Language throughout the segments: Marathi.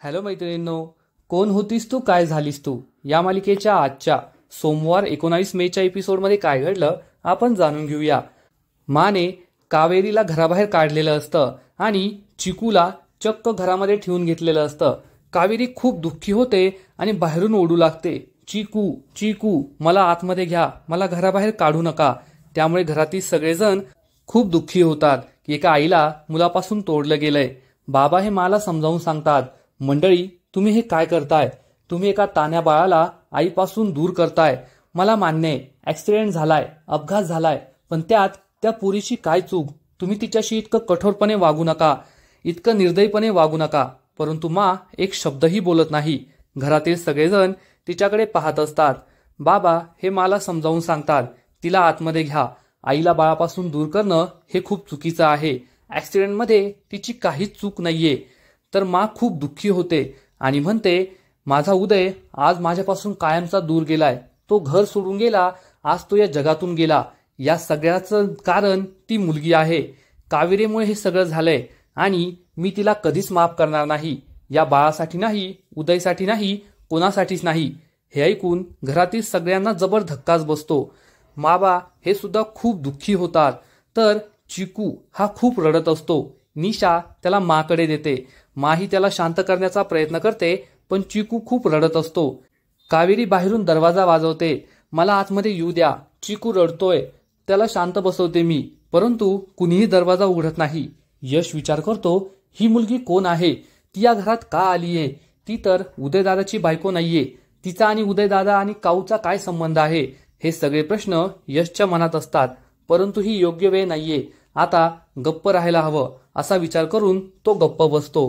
हॅलो मैत्रिणींनो, कोण होतीस तू काय झालीस तू या मालिकेच्या आजच्या सोमवार 19 मेच्या एपिसोडमध्ये काय घडलं आपण जाणून घेऊया। माने कावेरीला घराबाहेर काढलेलं असतं आणि चिकूला चक्क घरामध्ये ठेवून घेतलेलं असतं। कावेरी खूप दुःखी होते आणि बाहेरून ओरडू लागते, चिकू चिकू मला आतमध्ये घ्या, मला घराबाहेर काढू नका। त्यामुळे घरातील सगळेजण खूप दुःखी होतात की एका आईला मुलापासून तोडलं गेलंय। बाबा हे मला समजावून सांगतात, मंडळी तुम्ही हे काय करताय, तुम्ही एका तान्या बाळाला आईपासून दूर करताय। मला मान्य आहे ऍक्सिडेंट झालाय, अपघात झालाय, पण त्यात त्या पुरीची काय चूक, तुम्ही तिच्याशी इतकं कठोरपणे वागू नका, इतकं निर्दयीपणे वागू नका। परंतु माँ एक शब्दही बोलत नाही। घरातील सगळेजण तिच्याकडे पाहत असतात। बाबा हे मला समजावून सांगतात, तिला आतमध्ये घ्या, आईला बाळापासून दूर करणं हे खूप चुकीचं आहे, ऍक्सिडेंटमध्ये तिची काहीच चूक नाहीये। तर माँ खूप दुःखी होते आणि म्हणते, माझा उदय आज माझ्यापासून कायमचा दूर गेलाय, तो घर सोडून गेला, आज तो या जगातून गेला। या सगळ्याचं कारण ती मुलगी आहे, कावेरीमुळे हे सगळं झालंय आणि मी तिला कधीच माफ करणार नाही, या बाळासाठी नाही, उदयसाठी नाही, कोणासाठीच नाही। हे ऐकून घरातील सगळ्यांना जबर धक्काच बसतो। माबा हे सुद्धा खूप दुःखी होतात। तर चिकू हा खूप रडत असतो। निशा त्याला माकडे देते, माही त्याला शांत करण्याचा प्रयत्न करते, पण चिकू खूप रडत असतो। कावेरी बाहेरून दरवाजा वाजवते, मला आतमध्ये येऊ द्या, चिकू रडतोय, त्याला शांत बसवते मी, परंतु कुणीही दरवाजा उघडत नाही। यश विचार करतो, ही मुलगी कोण आहे, ती या घरात का आलीये, ती तर उदयदादाची बायको नाहीये, तिचा आणि उदयदादा आणि काऊचा काय संबंध आहे। हे सगळे प्रश्न यशच्या मनात असतात, परंतु ही योग्य वेळ नाहीये, आता गप्प राहायला हवं असा विचार करून तो गप्प बसतो।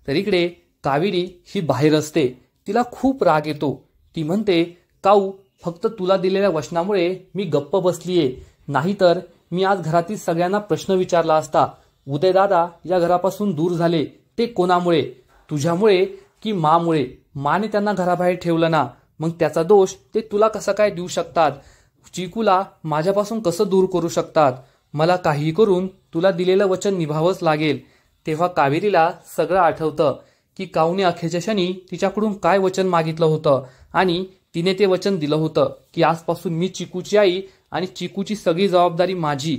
तर इकडे कावेरी ही बाहेर असते, तिला खूप राग येतो। ती म्हणते, काऊ फक्त तुला दिलेल्या वचनामुळे मी गप्प बसलीये, नाहीतर मी आज घरातील सगळ्यांना प्रश्न विचारला असता। उदयदादा या घरापासून दूर झाले ते कोणामुळे, तुझ्यामुळे की मामुळे? माने त्यांना घराबाहेर ठेवलं ना, मग त्याचा दोष ते तुला कसा काय देऊ शकतात, चिकूला माझ्यापासून कसं दूर करू शकतात? मला काही करून तुला दिलेलं वचन निभावंच लागेल। तेव्हा कावेरीला सगळं आठवतं की काऊने अखेरच्या क्षणी तिच्याकडून काय वचन मागितलं होतं आणि तिने ते वचन दिलं होतं की आजपासून मी चिकूची आई आणि चिकूची सगळी जबाबदारी माझी।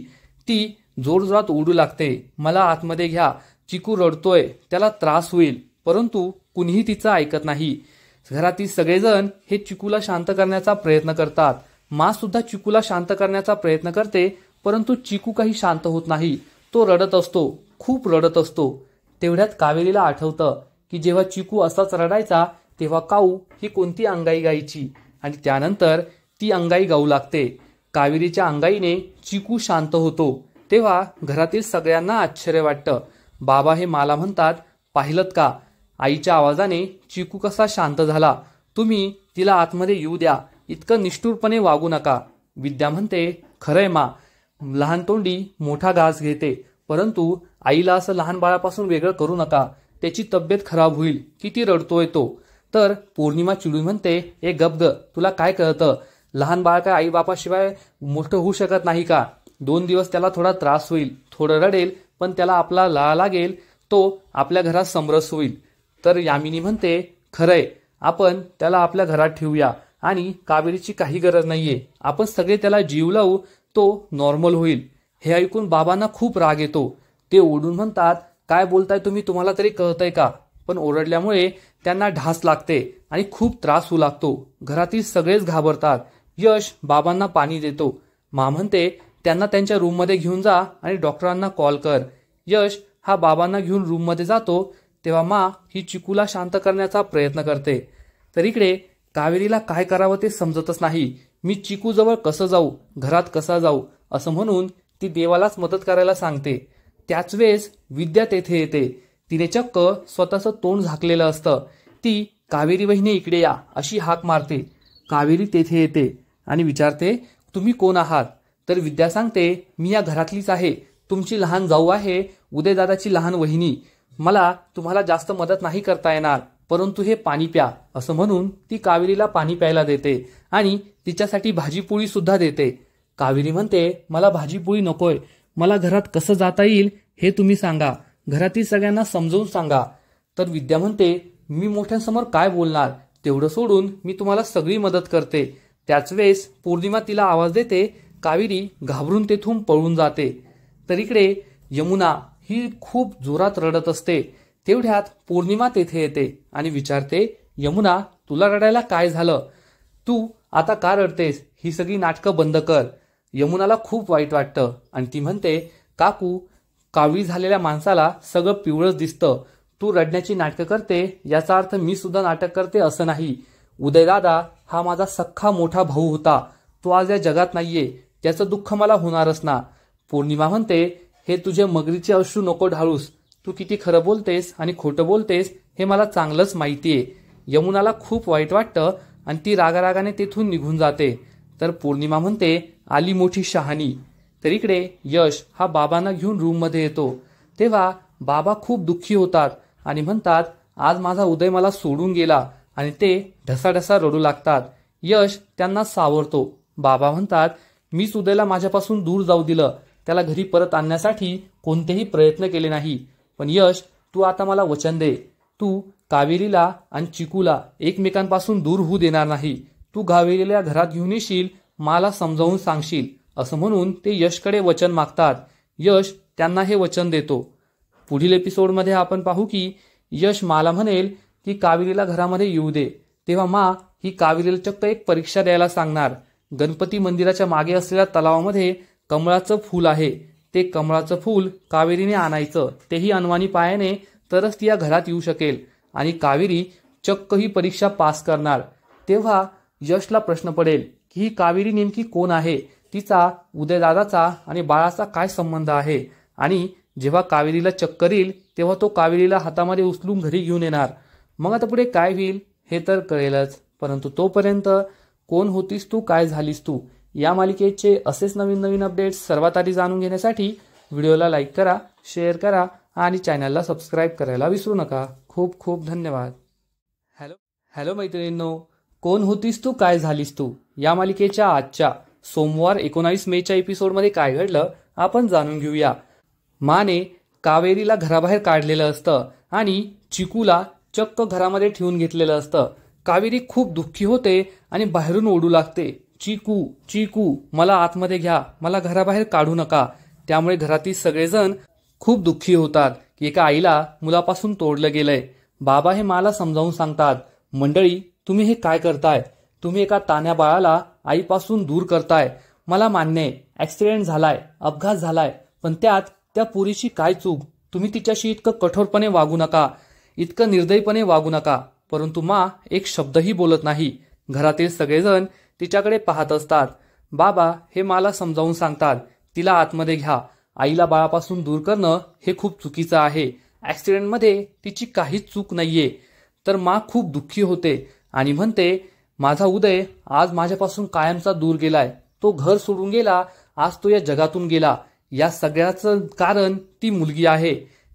ती जोरजोरात ओरडू लागते, मला आतमध्ये घ्या, चिकू रडतोय, त्याला त्रास होईल, परंतु कुणीही तिचं ऐकत नाही। घरातील सगळेजण हे चिकूला शांत करण्याचा प्रयत्न करतात। माँ सुद्धा चिकूला शांत करण्याचा प्रयत्न करते, परंतु चिकू काही शांत होत नाही, तो रडत असतो, खूप रडत असतो। तेवढ्यात कावेरीला आठवतं की जेव्हा चिकू असाच रडायचा तेव्हा काऊ ही कोणती अंगाई गायची आणि त्यानंतर ती अंगाई गाऊ लागते। कावेरीच्या अंगाईने चिकू शांत होतो। तेव्हा घरातील सगळ्यांना आश्चर्य वाटतं। बाबा हे मला म्हणतात, पाहिलत का आईच्या आवाजाने चिकू कसा शांत झाला, तुम्ही तिला आतमध्ये येऊ द्या, इतकं निष्ठुरपणे वागू नका। विद्या म्हणते, खरंय मा, लहान तोंडी मोठा घास घेते, परंतु आईला असं लहान बाळापासून वेगळं करू नका, त्याची तब्येत खराब होईल, किती रडतोय तो। तर पौर्णिमा चिडून म्हणते, ए गप ग, तुला काय कळतं, लहान बाळ काय आई बापाशिवाय मोठं होऊ शकत नाही का? 2 दिवस त्याला थोडा त्रास होईल, थोडं रडेल, पण त्याला आपला लळा लागेल, तो आपल्या घरात समरस होईल। तर यामिनी म्हणते, खरंय, आपण त्याला आपल्या घरात ठेवूया आणि कावेरीची काही गरज नाहीये, आपण सगळे त्याला जीव लावू, तो नॉर्मल होईल। हे ऐकून बाबांना खूप राग येतो। ते ओरडून म्हणतात, काय बोलताय तुम्ही, तुम्हाला तरी कळतंय का? पण ओरडल्यामुळे त्यांना ढास लागते आणि खूप त्रास होऊ लागतो। घरातील सगळेच घाबरतात। यश बाबांना पाणी देतो। माँ म्हणते, त्यांना त्यांच्या रूममध्ये घेऊन जा आणि डॉक्टरांना कॉल कर। यश हा बाबांना घेऊन रूममध्ये जातो, तेव्हा माँ ही चिकूला शांत करण्याचा प्रयत्न करते। तर इकडे कावेरीला काय करावं ते समजतच नाही, मी चिकूजवळ कसं जाऊ, घरात कसा जाऊ, असं म्हणून ती देवालाच मदत करायला सांगते। त्याच वेळेस विद्या तेथे येते, तिने चक्क स्वतःचं तोंड झाकलेलं असतं। ती कावेरी वहिनी इकडे या अशी हाक मारते। कावेरी तेथे येते आणि विचारते, तुम्ही कोण आहात? तर विद्या सांगते, मी या घरातलीच आहे, तुमची लहान जाऊ आहे, उदयदादाची लहान वहिनी, मला तुम्हाला जास्त मदत नाही करता येणार, परंतु हे पाणी प्या, असं म्हणून ती कावेरीला पाणी प्यायला देते आणि तिच्यासाठी भाजीपोळी सुद्धा देते। कावेरी म्हणते, मला भाजीपोळी नकोय, मला घरात कसं जाता येईल हे तुम्ही सांगा, घरातील सगळ्यांना समजावून सांगा। तर विद्या म्हणते, मी मोठ्यांसमोर काय बोलणार, तेवढं सोडून मी तुम्हाला सगळी मदत करते. त्याच वेळेस पौर्णिमा तिला आवाज देते. कावेरी घाबरून तेथून पळून जाते. तर इकडे यमुना ही खूप जोरात रडत असते. तेवढ्यात पौर्णिमा तेथे येते आणि विचारते, यमुना तुला रडायला काय झालं? तू आता का रडतेस? ही सगळी नाटकं बंद कर. यमुनाला खूप वाईट वाटतं आणि ती म्हणते, काकू, कावळी झालेल्या माणसाला सगळं पिवळंच दिसतं. तू रडण्याची नाटकं करते याचा अर्थ मी सुद्धा नाटक करते असं नाही. उदयदादा हा माझा सख्खा मोठा भाऊ होता. तो आज या जगात नाहीये. त्याचं दुःख मला होणारच ना. पौर्णिमा म्हणते, हे तुझे मगरीचे अश्रू नको ढाळूस. तू किती खरं बोलतेस आणि खोटं बोलतेस हे मला चांगलंच माहितीये. यमुनाला खूप वाईट वाटतं आणि ती रागारागाने तेथून निघून जाते. तर पौर्णिमा म्हणते, आली मोठी शहाणी. तर इकडे यश हा बाबांना घेऊन रूममध्ये येतो. तेव्हा बाबा खूप दुःखी होतात आणि म्हणतात, आज माझा उदय मला सोडून गेला आणि ते ढसाढसा रडू लागतात. यश त्यांना सावरतो. बाबा म्हणतात, मीच उदयला माझ्यापासून दूर जाऊ दिलं. त्याला घरी परत आणण्यासाठी कोणतेही प्रयत्न केले नाही. पण यश, तू आता मला वचन दे. तू कावेरीला आणि चिकूला एकमेकांपासून दूर होऊ देणार नाही. तू कावेरीला घरात घेऊन येशील, मला समजावून सांगशील. असं म्हणून ते यशकडे वचन मागतात. यश त्यांना हे वचन देतो. पुढील एपिसोडमध्ये आपण पाहू की यश माला म्हणेल की कावेरीला घरामध्ये येऊ दे. तेव्हा मा ही कावेरीला चक्क एक परीक्षा द्यायला सांगणार. गणपती मंदिराच्या मागे असलेल्या तलावामध्ये कमळाचं फूल आहे. ते कमळाचं फूल कावेरीने आणायचं, तेही अनवाणी पायाने, तरच ती या घरात येऊ शकेल. आणि कावेरी चक्क ही परीक्षा पास करणार. तेव्हा यशला प्रश्न पडेल की ही कावेरी नेमकी कोण आहे? तिचा उदयदादाचा आणि बाळाचा काय संबंध आहे? आणि जेव्हा कावेरीला चक्कर येईल तेव्हा तो कावेरीला हातामध्ये उचलून घरी घेऊन येणार. मग आता पुढे काय होईल हे तर कळेलच. परंतु तोपर्यंत कोण होतीस तू, काय झालीस तू, या मालिकेचे असेच नवीन नवीन अपडेट्स सर्वात आधी जाणून घेण्यासाठी व्हिडिओला लाईक करा, शेअर करा आणि चॅनलला सबस्क्राईब करायला विसरू नका. खूप खूप धन्यवाद. हॅलो मैत्रिणींनो, कोण होतीस तू, काय झालीस तू, या मालिकेच्या आजच्या सोमवार 19 मेच्या एपिसोडमध्ये काय घडलं आपण जाणून घेऊया. माने कावेरीला घराबाहेर काढलेलं असतं आणि चिकूला चक्क घरामध्ये ठेवून घेतलेलं असतं. कावेरी खूप दुःखी होते आणि बाहेरून ओरडू लागते, चिकू चिकू, मला आतमध्ये घ्या, मला घराबाहेर काढू नका. त्यामुळे घरातील सगळेजण खूप दुःखी होतात की एका आईला मुलापासून तोडलं गेलंय. बाबा हे मला समजावून सांगतात, मंडळी तुम्ही हे काय करताय? तुम्ही एका तान्या बाळाला आईपासून दूर करताय. मला मान्य आहे, ऍक्सिडेंट झालाय, अपघात झालाय, पण त्यात त्या पोरीची काय चूक? तुम्ही तिच्याशी इतकं कठोरपणे वागू नका, इतकं निर्दयीपणे वागू नका. परंतु मा एक शब्दही बोलत नाही. घरातील सगळेजण तिच्याकडे पाहत असतात. बाबा हे मला समजावून सांगतात, तिला आतमध्ये घ्या. आईला बाळापासून दूर करणं हे खूप चुकीचं आहे. ऍक्सिडेंटमध्ये तिची काहीच चूक नाहीये. तर मा खूप दुःखी होते आणि म्हणते, माझा उदय आज माझ्यापासून कायमचा दूर गेलाय. तो घर सोडून गेला, आज तो या जगातून गेला. या सगळ्याचं कारण ती मुलगी आहे.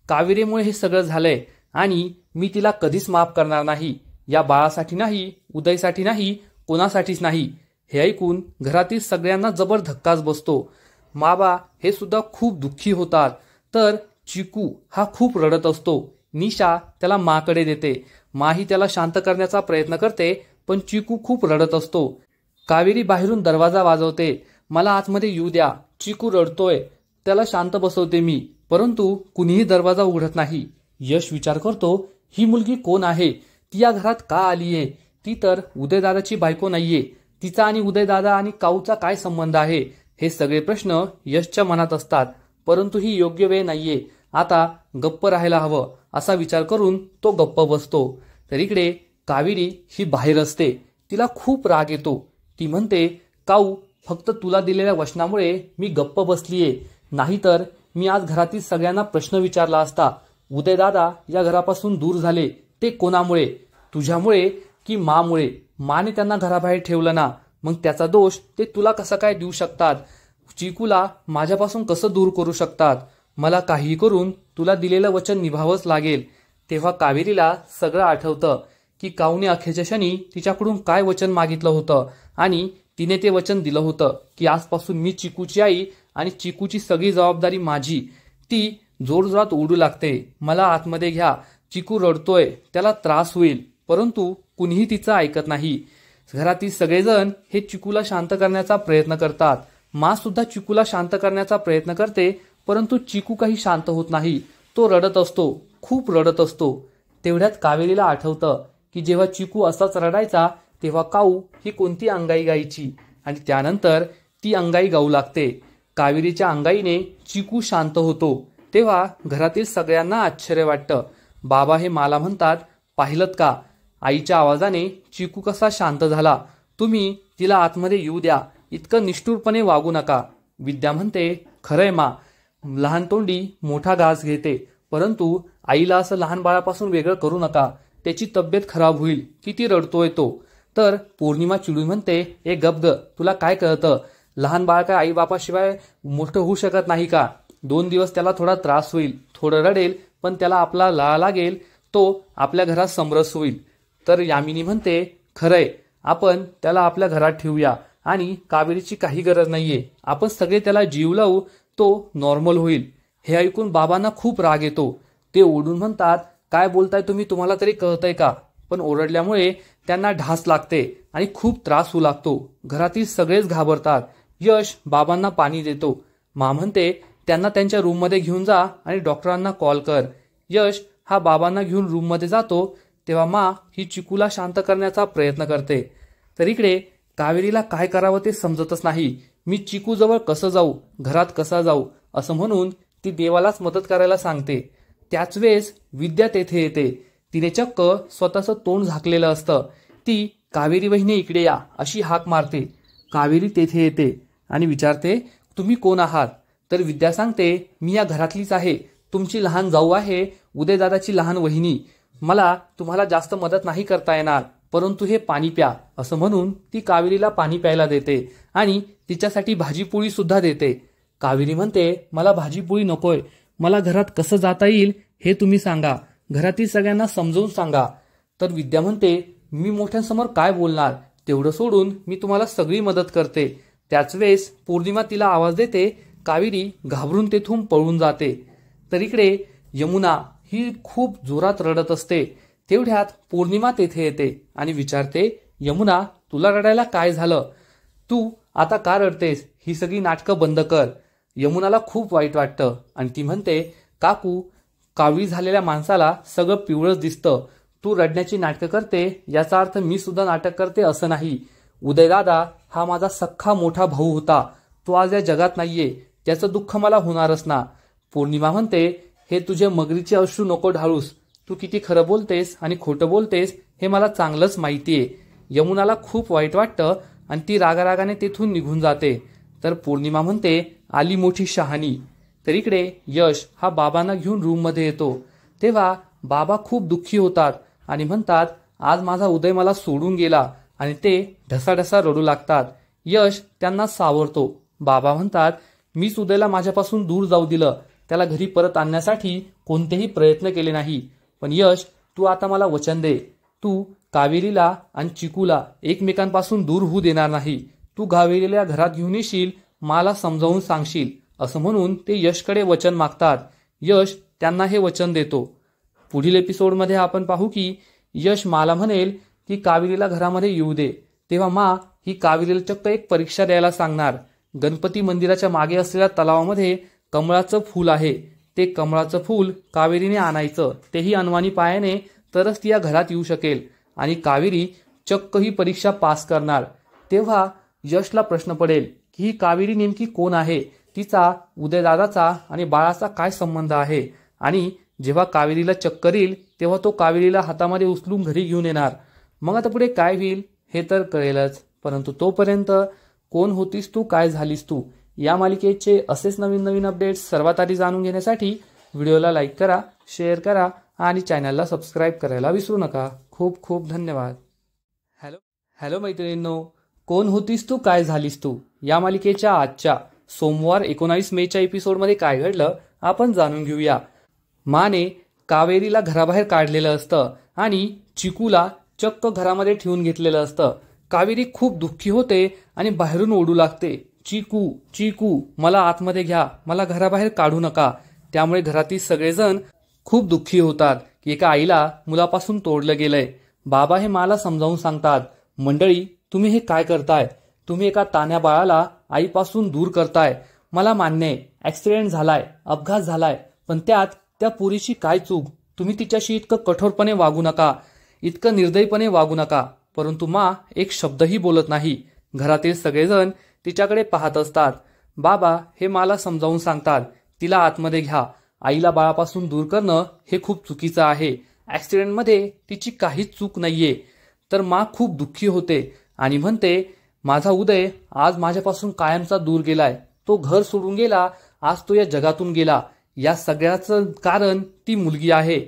कावेरीमुळे हे सगळं झालंय आणि मी तिला कधीच माफ करणार नाही. या बाळासाठी नाही, उदयसाठी नाही, कोणासाठीच नाही. हे ऐकून घरातील सगळ्यांना जबर धक्काच बसतो. माबा हे सुद्धा खूप दुःखी होतात. तर चिकू हा खूप रडत असतो. निशा त्याला माकडे देते. माही त्याला शांत करण्याचा प्रयत्न करते, पण चिकू खूप रडत असतो. कावेरी बाहेरून दरवाजा वाजवते, मला आतमध्ये येऊ द्या, चिकू रडतोय. त्याला शांत बसवते मी, परंतु कुणीही दरवाजा उघडत नाही. यश विचार करतो, ही मुलगी कोण आहे? ती या घरात का आलीये? ती तर उदयदादाची बायको नाहीये. तिचा आणि उदयदादा आणि काऊचा काय संबंध आहे? हे सगळे प्रश्न यशच्या मनात असतात. परंतु ही योग्य वेळ नाहीये, आता गप्प राहायला हवं असा विचार करून तो गप्प बसतो. तर इकडे कावेरी ही बाहेर असते. तिला खूप राग येतो. ती म्हणते, काऊ फक्त तुला दिलेल्या वचनामुळे मी गप्प बसलीये, नाहीतर मी आज घरातील सगळ्यांना प्रश्न विचारला असता. उदयदादा या घरापासून दूर झाले ते कोणामुळे? तुझ्यामुळे की मामुळे? माने त्यांना घराबाहेर ठेवलं ना, मग त्याचा दोष ते तुला कसा काय देऊ शकतात? चिकूला माझ्यापासून कसं दूर करू शकतात? मला काही करून तुला दिलेलं वचन निभावंच लागेल. तेव्हा कावेरीला सगळं आठवतं की काऊने अखेरच्या क्षणी तिच्याकडून काय वचन मागितलं होतं आणि तिने ते वचन दिलं होतं की आजपासून मी चिकूची आई आणि चिकूची सगळी जबाबदारी माझी. ती जोरजोरात ओरडू लागते, मला आतमध्ये घ्या, चिकू रडतोय, त्याला त्रास होईल, परंतु कुणीही तिचं ऐकत नाही. घरातील सगळेजण हे चिकूला शांत करण्याचा प्रयत्न करतात. माँ सुद्धा चिकूला शांत करण्याचा प्रयत्न करते, परंतु चिकू काही शांत होत नाही. तो रडत असतो, खूप रडत असतो. तेवढ्यात कावेरीला आठवतं की जेव्हा चिकू असाच रडायचा तेव्हा काऊ ही कोणती अंगाई गायची आणि त्यानंतर ती अंगाई गाऊ लागते. कावेरीच्या अंगाईने चिकू शांत होतो. तेव्हा घरातील सगळ्यांना आश्चर्य वाटतं. बाबा हे मला म्हणतात, पाहिलत का, आईच्या आवाजाने चिकू कसा शांत झाला. तुम्ही तिला आतमध्ये येऊ द्या, इतकं निष्ठुरपणे वागू नका. विद्या म्हणते, खरंय मा. लहान तोंडी मोठा घास घेते, परंतु आईला असं लहान बाळापासून वेगळं करू नका, त्याची तब्येत खराब होईल, किती रडतोय तो. तर पौर्णिमा चिडून म्हणते, ए गप ग, तुला काय कळतं, लहान बाळ काय आई बापाशिवाय मोठं होऊ शकत नाही का. 2 दिवस त्याला थोडा त्रास होईल, थोडं रडेल, पण त्याला आपला लळा लागेल, तो आपल्या घरात समरस होईल. तर यामिनी म्हणते, खरंय, आपण त्याला आपल्या घरात ठेवूया आणि कावेरीची काही गरज नाहीये, आपण सगळे त्याला जीव लावू, तो नॉर्मल होईल. हे ऐकून बाबांना खूप राग येतो. ते ओरडून म्हणतात, काय बोलताय तुम्ही, तुम्हाला तरी कळतंय का. पण ओरडल्यामुळे त्यांना ढास लागते आणि खूप त्रास होऊ लागतो. घरातील सगळेच घाबरतात. यश बाबांना पाणी देतो. मा म्हणते, त्यांना त्यांच्या रूममध्ये घेऊन जा आणि डॉक्टरांना कॉल कर. यश हा बाबांना घेऊन रूममध्ये जातो. तेव्हा मा ही चिकूला शांत करण्याचा प्रयत्न करते. तर इकडे कावेरीला काय करावं ते समजतच नाही. मी चिकू जवळ कसं जाऊ, घरात कसा जाऊ, असं म्हणून ती देवालाच मदत करायला सांगते. त्याच वेळेस विद्या तेथे येते. तिने चक्क स्वतःचं तोंड झाकलेलं असतं. ती कावेरी वहिनी इकडे या अशी हाक मारते. कावेरी तेथे येते आणि विचारते, तुम्ही कोण आहात. तर विद्या सांगते, मी या घरातलीच आहे, तुमची लहान जाऊ आहे, उदय दादाची लहान वहिनी. मला तुम्हाला जास्त मदत नाही करता येणार, परंतु हे पाणी प्या, असं म्हणून ती कावेरीला पाणी प्यायला देते आणि तिच्यासाठी भाजीपोळी सुद्धा देते. कावेरी म्हणते, मला भाजीपोळी नकोय, मला घरात कसं जाता येईल हे तुम्ही सांगा, घरातील सगळ्यांना समजून सांगा. तर विद्या म्हणते, मी मोठ्यांसमोर काय बोलणार, तेवढं सोडून मी तुम्हाला सगळी मदत करते. त्याच वेळेस पौर्णिमा तिला आवाज देते. कावेरी घाबरून तेथून पळून जाते. तर इकडे यमुना ही खूप जोरात रडत असते. तेवढ्यात पौर्णिमा तेथे येते आणि विचारते, यमुना, तुला रडायला काय झालं, तू आता का रडतेस, ही सगळी नाटकं बंद कर. यमुनाला खूप वाईट वाटतं आणि ती म्हणते, काकू, कावळी झालेल्या माणसाला सगळं पिवळंच दिसतं, तू रडण्याची नाटकं करते याचा अर्थ मी सुद्धा नाटक करते असं नाही. उदयदादा हा माझा सख्खा मोठा भाऊ होता, तो आज या जगात नाहीये, त्याचं दुःख मला होणारच ना. पौर्णिमा म्हणते, हे तुझे मगरीचे अश्रू नको ढाळूस, तू किती खरं बोलतेस आणि खोटं बोलतेस हे मला चांगलंच माहितीये. यमुनाला खूप वाईट वाटतं आणि ती रागारागाने तेथून निघून जाते. तर पौर्णिमा म्हणते, आली मोठी शहाणी. तर इकडे यश हा बाबांना घेऊन रूममध्ये येतो. तेव्हा बाबा खूप दुःखी होतात आणि म्हणतात, आज माझा उदय मला सोडून गेला, आणि ते ढसाढसा रडू लागतात. यश त्यांना सावरतो. बाबा म्हणतात, मीच उदयला माझ्यापासून दूर जाऊ दिलं, त्याला घरी परत आणण्यासाठी कोणतेही प्रयत्न केले नाही. पण यश, तू आता मला वचन दे, तू कावेरीला आणि चिकूला एकमेकांपासून दूर होऊ देणार नाही. तू कावेरीला घरात घेऊन येशील, मला समजावून सांगशील, असं म्हणून ते यशकडे वचन मागतात. यश त्यांना हे वचन देतो. पुढील एपिसोडमध्ये आपण पाहू की यश माला म्हणेल की कावेरीला घरामध्ये येऊ दे. तेव्हा मा ही कावेरीला चक्क एक परीक्षा द्यायला सांगणार. गणपती मंदिराच्या मागे असलेल्या तलावामध्ये कमळाचं फूल आहे, ते कमळाचं फूल कावेरीने आणायचं, तेही अनवाणी पायाने, तरच ती या घरात येऊ शकेल. आणि कावेरी चक्क ही परीक्षा पास करणार. तेव्हा यशला प्रश्न पडेल की ही कावेरी नेमकी कोण आहे, तिचा उदयदादाचा आणि बाळाचा काय संबंध आहे. आणि जेव्हा कावेरीला चक्कर येईल तेव्हा तो कावेरीला हातामध्ये उचलून घरी घेऊन येणार. मग आता पुढे काय होईल हे तर कळेलच. परंतु तोपर्यंत कोण होतीस तू, काय झालीस तू, या मालिकेचे असेच नवीन नवीन अपडेट्स सर्वात आधी जाणून घेण्यासाठी व्हिडिओला लाईक करा, शेअर करा आणि चॅनलला सबस्क्राईब करायला विसरू नका. खूप खूप धन्यवाद. हॅलो मैत्रिणींनो, कोण होतीस तू, काय झालीस तू, या मालिकेच्या आजच्या सोमवार 19 मेच्या एपिसोडमध्ये काय घडलं आपण जाणून घेऊया. माने कावेरीला घराबाहेर काढलेलं असतं आणि चिकूला चक्क घरामध्ये ठेवून घेतलेलं असतं. कावेरी खूप दुःखी होते आणि बाहेरून ओरडू लागते, चिकू चिकू, मला आतमध्ये घ्या, मला घराबाहेर काढू नका. त्यामुळे घरातील सगळेजण खूप दुःखी होतात की एका आईला मुलापासून तोडलं गेलंय. बाबा हे मला समजावून सांगतात, मंडळी तुम्ही हे काय करताय? तुम्ही एका तान्या बाळाला आईपासून दूर करताय. मला मान्य आहे ऍक्सिडेंट झालाय, अपघात झालाय, पण त्यात त्या पोरीची काय चूक? तुम्ही तिच्याशी इतकं कठोरपणे वागू नका, इतकं निर्दयीपणे वागू नका. परंतु मा एक शब्दही बोलत नाही. घरातील सगळेजण तिच्याकडे पाहत असतात. बाबा हे मला समजावून सांगतात, तिला आतमध्ये घ्या. आईला बाळापासून दूर करणं हे खूप चुकीचं आहे. ऍक्सिडेंटमध्ये तिची काहीच चूक नाहीये. तर मा खूप दुःखी होते आणि म्हणते, माझा उदय आज माझ्यापासून कायमचा दूर गेलाय. तो घर सोडून गेला, आज तो या जगातून गेला. या सगळ्याचं कारण ती मुलगी आहे.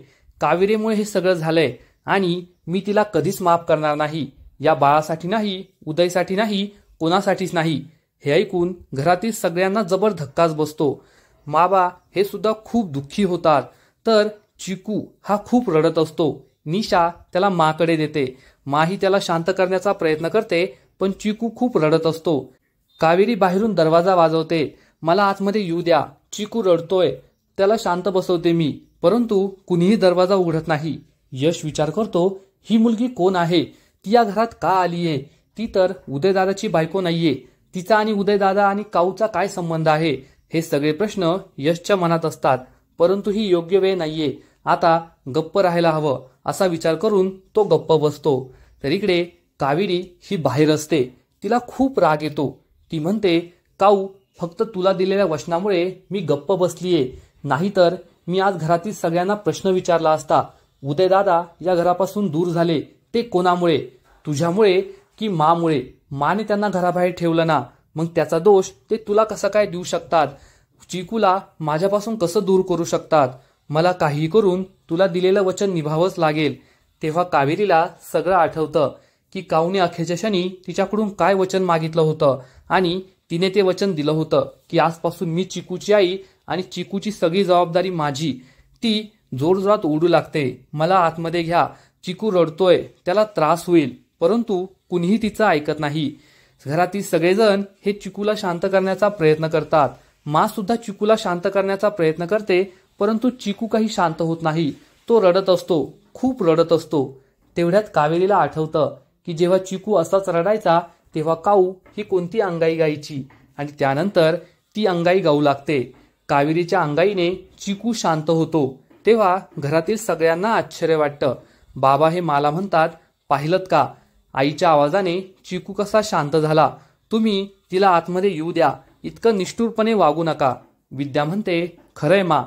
कावेरीमुळे हे सगळं झालंय आणि मी तिला कधीच माफ करणार नाही. या बाळासाठी नाही, उदयसाठी नाही, कोणासाठीच नाही. हे ऐकून घरातील सगळ्यांना जबर धक्काच बसतो. माबा हे सुद्धा खूप दुःखी होतात. तर चिकू हा खूप रडत असतो. निशा त्याला माकडे देते. माही त्याला शांत करण्याचा प्रयत्न करते, पण चिकू खूप रडत असतो. कावेरी बाहेरून दरवाजा वाजवते, मला आतमध्ये येऊ द्या, चिकू रडतोय. त्याला शांत बसवते मी, परंतु कुणीही दरवाजा उघडत नाही. यश विचार करतो, ही मुलगी कोण आहे? ती या घरात का आलीये? ती तर उदयदादाची बायको नाहीये. तिचा आणि उदयदादा आणि काऊचा काय संबंध आहे? हे सगळे प्रश्न यशच्या मनात असतात. परंतु ही योग्य वेळ नाहीये, आता गप्प राहायला हवं असा विचार करून तो गप्प बसतो. तर इकडे कावेरी ही बाहेर असते. तिला खूप राग येतो. ती म्हणते, काऊ फक्त तुला दिलेल्या वचनामुळे मी गप्प बसलीये, नाहीतर मी आज घरातील सगळ्यांना प्रश्न विचारला असता. उदयदादा या घरापासून दूर झाले ते कोणामुळे? तुझ्यामुळे की मामुळे? माने त्यांना घराबाहेर ठेवलं ना, मग त्याचा दोष ते तुला कसा काय देऊ शकतात? चिकूला माझ्यापासून कसं दूर करू शकतात? मला काही करून तुला दिलेलं वचन निभावंच लागेल. तेव्हा कावेरीला सगळं आठवतं की काऊने अखेरच्या क्षणी तिच्याकडून काय वचन मागितलं होतं आणि तिने ते वचन दिलं होतं की आजपासून मी चिकूची आई आणि चिकूची सगळी जबाबदारी माझी. ती जोरजोरात ओरडू लागते, मला आतमध्ये घ्या, चिकू रडतोय, त्याला त्रास होईल. परंतु कुणीही तिचं ऐकत नाही. घरातील सगळेजण हे चिकूला शांत करण्याचा प्रयत्न करतात. मा सुद्धा चिकूला शांत करण्याचा प्रयत्न करते, परंतु चिकू काही शांत होत नाही. तो रडत असतो, खूप रडत असतो. तेवढ्यात कावेरीला आठवतं की जेव्हा चिकू असाच रडायचा तेव्हा काऊ ही कोणती अंगाई गायची आणि त्यानंतर ती अंगाई गाऊ लागते. कावेरीच्या अंगाईने चिकू शांत होतो. तेव्हा घरातील सगळ्यांना आश्चर्य वाटतं. बाबा हे मला म्हणतात, पाहिलत का आईच्या आवाजाने चिकू कसा शांत झाला? तुम्ही तिला आतमध्ये येऊ द्या, इतकं निष्ठुरपणे वागू नका. विद्या म्हणते, खरंय मा,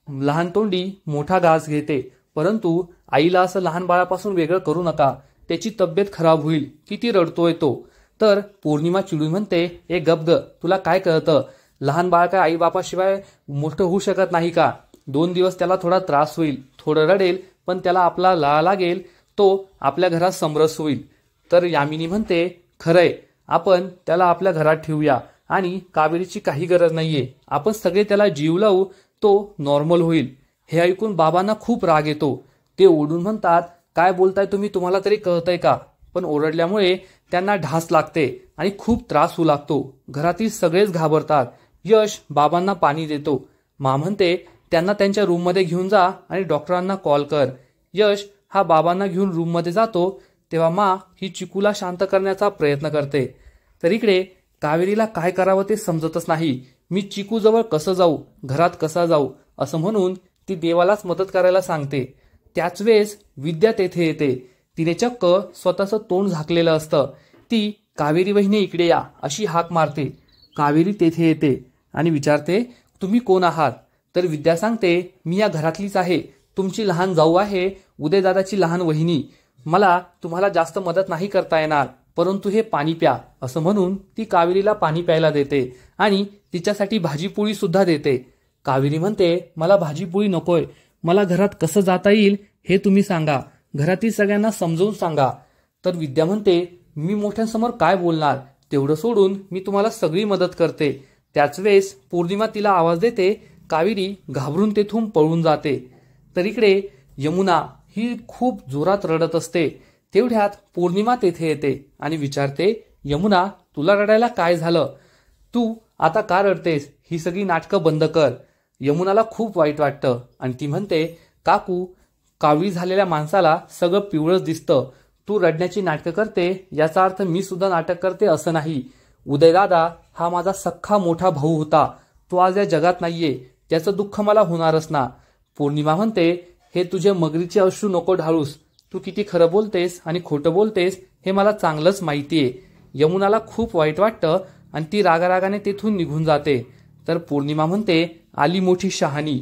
लहान तोंडी मोठा घास घेते, परंतु आईला असं लहान बाळापासून वेगळं करू नका, त्याची तब्येत खराब होईल, किती रडतोय तो. तर पौर्णिमा चिडून म्हणते, ए गप ग, तुला काय कळतं? लहान बाळ काय आई बापाशिवाय मोठं होऊ शकत नाही का? 2 दिवस त्याला थोडा त्रास होईल, थोडं रडेल, पण त्याला आपला लळा लागेल, तो आपल्या घरात समरस होईल. तर यामिनी म्हणते, खरंय, आपण त्याला आपल्या घरात ठेवूया आणि कावेरीची काही गरज नाहीये, आपण सगळे त्याला जीव लावू, तो नॉर्मल होईल. हे ऐकून बाबांना खूप राग येतो. ते ओरडून म्हणतात, काय बोलताय तुम्ही, तुम्हाला तरी कळतंय का? पण ओरडल्यामुळे त्यांना ढास लागते आणि खूप त्रास होऊ लागतो. घरातील सगळेच घाबरतात. यश बाबांना पाणी देतो. मा म्हणते, त्यांना त्यांच्या रूममध्ये घेऊन जा आणि डॉक्टरांना कॉल कर. यश हा बाबांना घेऊन रूममध्ये जातो. तेव्हा मा ही चिकूला शांत करण्याचा प्रयत्न करते. तर इकडे कावेरीला काय करावं ते समजतच नाही. मी चिकूजवळ कसं जाऊ, घरात कसा जाऊ असं म्हणून ती देवालाच मदत करायला सांगते. त्याच वेळेस विद्या तेथे येते. तिने चक्क स्वतःचं तोंड झाकलेलं असतं. ती कावेरी वहिनी इकडे या अशी हाक मारते. कावेरी तेथे येते आणि विचारते, तुम्ही कोण आहात? तर विद्या सांगते, मी या घरातलीच आहे, तुमची लहान जाऊ आहे, उदयदादाची लहान वहिनी. मला तुम्हाला जास्त मदत नाही करता येणार, परंतु हे पाणी प्या असं म्हणून ती कावेरीला पाणी प्यायला देते आणि तिच्यासाठी भाजीपोळी सुद्धा देते. कावेरी म्हणते, मला भाजीपोळी नकोय, मला घरात कसं जाता येईल हे तुम्ही सांगा, घरातील सगळ्यांना समजून सांगा. तर विद्या म्हणते, मी मोठ्यांसमोर काय बोलणार, तेवढं सोडून मी तुम्हाला सगळी मदत करते. त्याच वेळेस पौर्णिमा तिला आवाज देते. कावेरी घाबरून तेथून पळून जाते. तर इकडे यमुना ही खूप जोरात रडत असते. तेवढ्यात पौर्णिमा तेथे येते आणि विचारते, यमुना तुला रडायला काय झालं? तू आता का रडतेस? ही सगळी नाटकं बंद कर. यमुनाला खूप वाईट वाटतं आणि ती म्हणते, काकू कावळी झालेल्या माणसाला सगळं पिवळंच दिसतं. तू रडण्याची नाटकं करते याचा अर्थ मी सुद्धा नाटक करते असं नाही. उदयदादा हा माझा सख्खा मोठा भाऊ होता. तो आज या जगात नाहीये. त्याचं दुःख मला होणारच ना. पौर्णिमा म्हणते, हे तुझे मगरीचे अश्रू नको ढाळूस. तू किती खरं बोलतेस आणि खोटं बोलतेस हे मला चांगलंच माहितीये. यमुनाला खूप वाईट वाटतं आणि ती रागारागाने तेथून निघून जाते. तर पौर्णिमा म्हणते, आली मोठी शहाणी.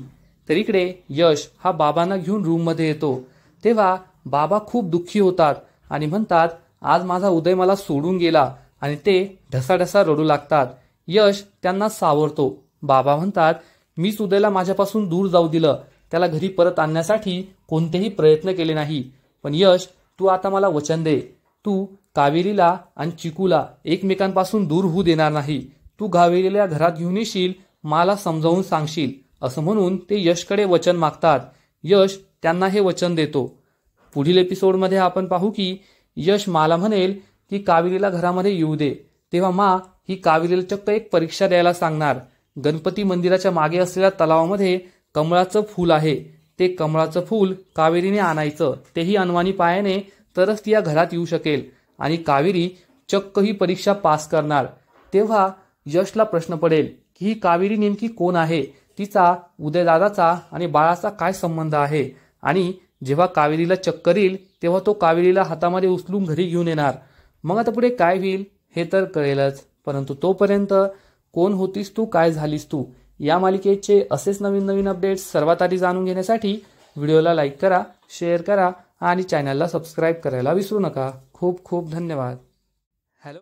तर इकडे यश हा बाबांना घेऊन रूममध्ये येतो. तेव्हा बाबा खूप दुःखी होतात आणि म्हणतात, आज माझा उदय मला सोडून गेला, आणि ते ढसाढसा रडू लागतात. यश त्यांना सावरतो. बाबा म्हणतात, मीच उदयला माझ्यापासून दूर जाऊ दिलं. त्याला घरी परत आणण्यासाठी कोणतेही प्रयत्न केले नाही. पण यश, तू आता मला वचन दे. तू कावेरीला आणि चिकूला एकमेकांपासून दूर होऊ देणार नाही. तू कावेरीला घरात घेऊन येशील, मला समजावून सांगशील. असं म्हणून ते यशकडे वचन मागतात. यश त्यांना हे वचन देतो. पुढील एपिसोडमध्ये आपण पाहू की यश माला म्हणेल की कावेरीला घरामध्ये येऊ दे. तेव्हा मा ही कावेरीला चक्क एक परीक्षा द्यायला सांगणार. गणपती मंदिराच्या मागे असलेल्या तलावामध्ये कमळाचं फूल आहे. ते कमळाचं फूल कावेरीने आणायचं, तेही अनवाणी पायाने, तरच ती या घरात येऊ शकेल. आणि कावेरी चक्क ही परीक्षा पास करणार. तेव्हा यशला प्रश्न पडेल की ही कावेरी नेमकी कोण आहे. तिचा उदयदादाचा आणि बाळाचा काय संबंध आहे. आणि जेव्हा कावेरीला चक्कर येईल तेव्हा तो कावेरीला हातामध्ये उचलून घरी घेऊन येणार. मग आता पुढे काय होईल हे तर कळेलच. परंतु तोपर्यंत कोण होतीस तू, काय झालीस तू या मालिकेचे असेच नवीन नवीन अपडेट्स सर्वात आधी जाणून घेण्यासाठी व्हिडिओला लाईक करा, शेअर करा आणि चॅनलला सबस्क्राईब करायला विसरू नका. खूप खूप धन्यवाद. हॅलो.